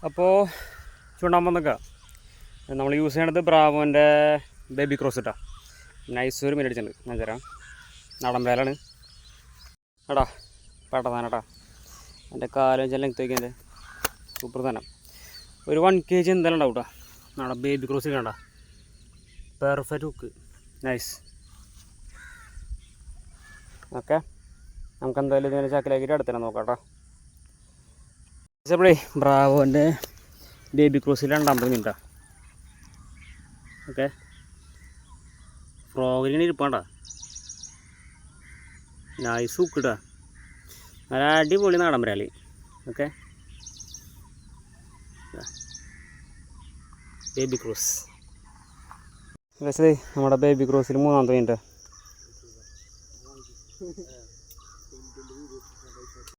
അപ്പോൾ ചൂണ്ടാകുമ്പോന്നൊക്കെ നമ്മൾ യൂസ് ചെയ്യണത് ബ്രാവോൻ്റെ ബേബി ക്രോസ് ഇട്ടാ. നൈസ് ഒരു മിനിറ്റ് അടിച്ചിട്ടുണ്ട്. ഞാൻ തരാം. നാടൻ വേലാണ് എടാ, പെട്ടതാനേട്ടാ. എൻ്റെ കാലം വെച്ചാൽ ലെങ്ത് വയ്ക്കുന്നത് സൂപ്പർ തന്നെ. ഒരു 1 kg എന്തായാലും ഉണ്ടാവും കേട്ടോ. നാടൻ ബേബി ക്രോസ് കണ്ട പെർഫെക്റ്റ് ഹുക്ക്. നൈസ്. ഓക്കെ, നമുക്ക് എന്തായാലും ഇതിനെ ചാക്കിലാക്കിയിട്ട് അടുത്തന്നെ നോക്കാം കേട്ടോ. അപ്പോഴേ ബ്രാവോൻ്റെ ബേബി ക്രോസിൽ 250 മിനിറ്റാ. ഓക്കെ, ഫ്രോഗിലിങ്ങനെ ഇരിപ്പാണ്ട. നൈസ് ഹുക്ക് ഇട്ടാ. നല്ല അടിപൊളി നാടൻ വരാൽ. Okay, baby cross. നമ്മുടെ ബേബി ക്രോസിൽ 3-ാമത്തെ മിനിറ്റ്.